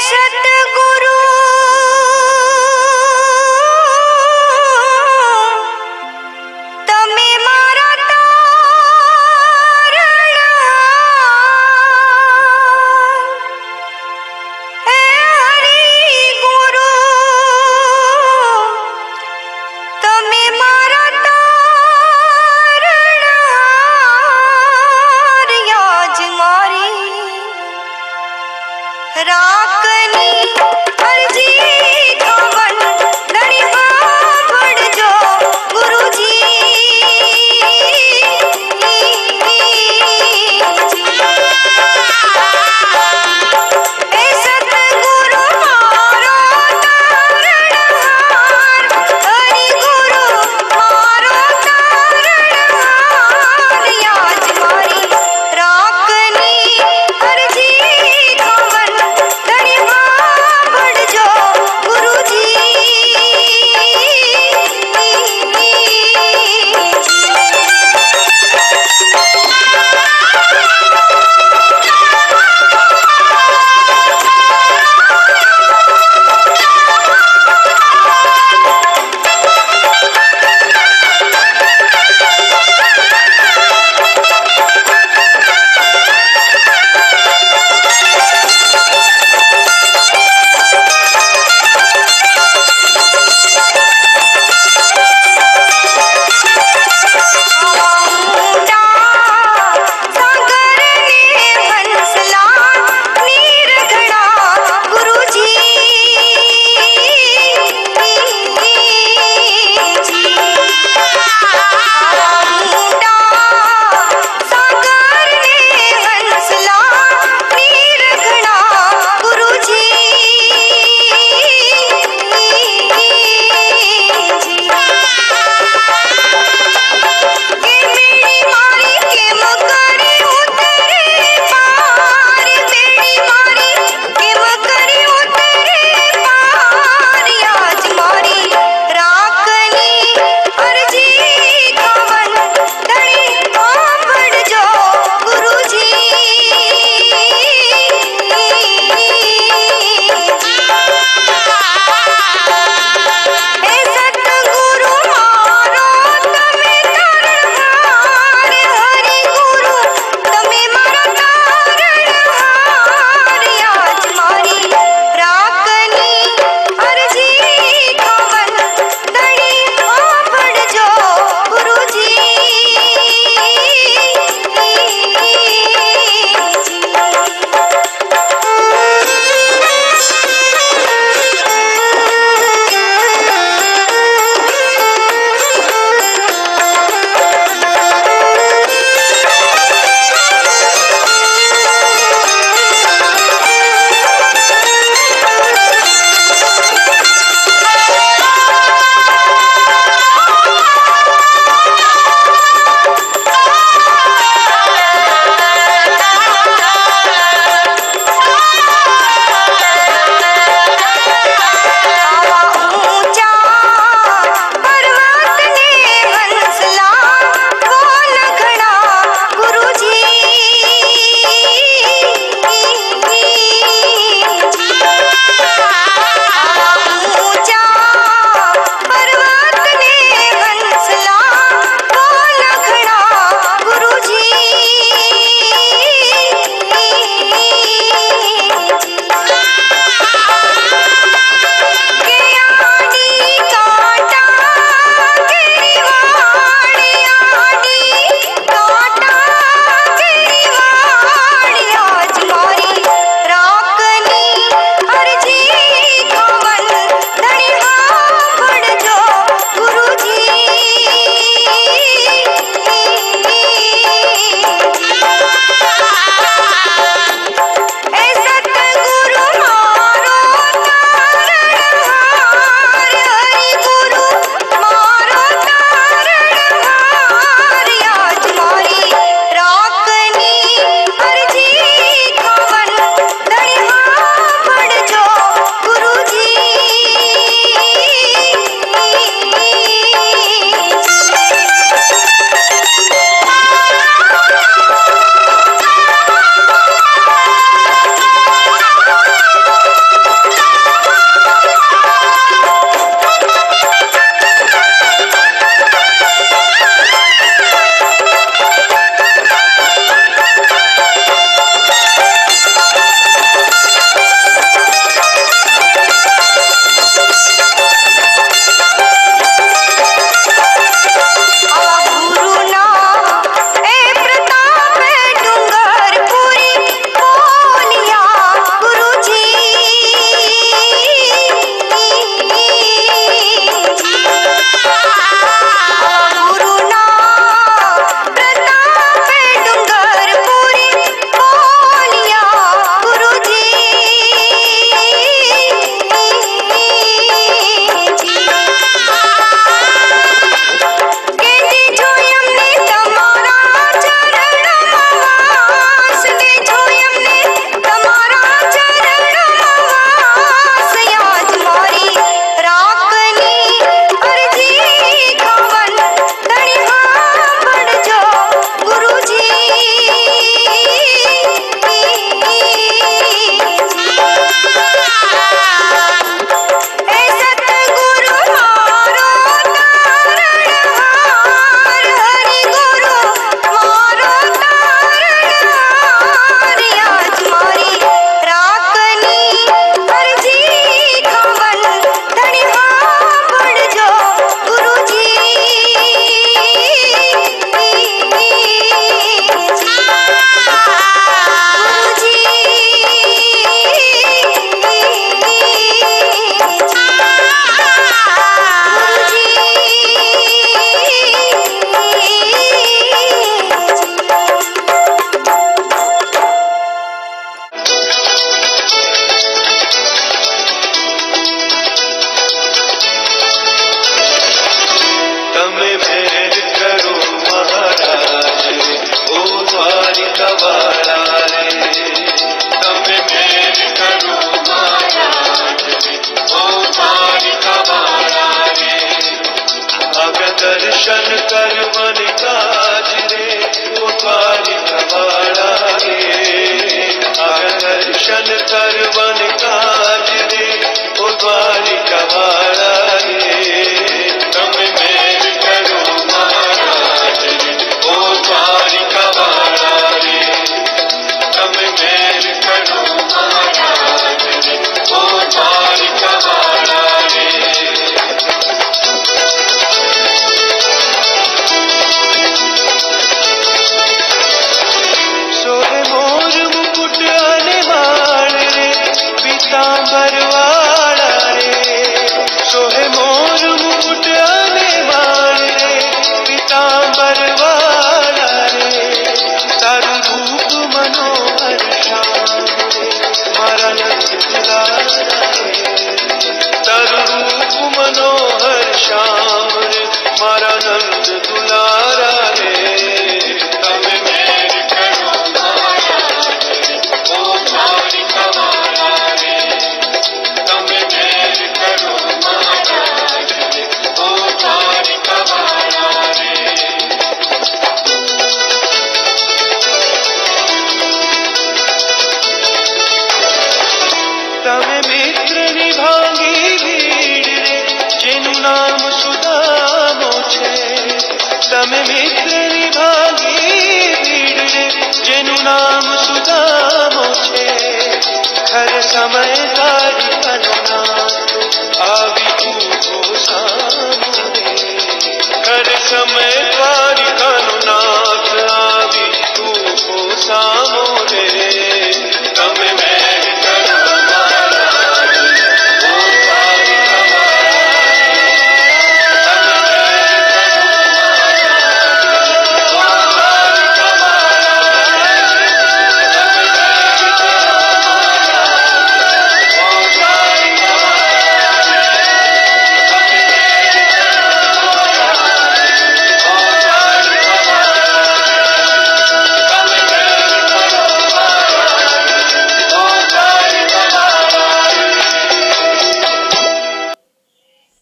સતગુરુ તમે મારા તારણા હે હરિ ગુરુ તમે મારા તારણા રિયાજ મારી રાખની અરજી કમન ધણી સાંભળજો ગુરુજી એ સતગુરુ મારો તારણહાર હરિ ગુરુ મારો તારણહાર યાજ મારી રાખની અરજી કમન ધણી સાંભળજો दर्शन कर मन काज रे ओ द्वारिका वाला रे। आग दर्शन कर मन काज रे ओ द्वारिका वाला रे। तम मेल करो महाराज रे ओ द्वारिका वाला रे। तम मेल करो महाराज रे ओ द्वारिका वाला रे। सोहे मोर मुकुट अनिवाण रे पीतांबर वाला रे। सोहे मोर मुकुट अनिवाण रे पीतांबर वाला रे। तारू रूप मनोहर श्याम रे मारा नंद दुलारा रे। तारू रूप मनोहर श्याम रे मारा नंद दुलारा रे। तम मेल करो महाराज रे ओ द्वारिका वाला रे। तम मेल करो महाराज रे ओ द्वारिका वाला रे। तम मित्र निभांगी भीड़ रे जेनु नाम सुदामो छे। तम मित्र निभांगी भीड़ रे जेनु नाम सुदामो छे। खर समय तारी अनुनाथ आवी तू को सामो रे। खर समय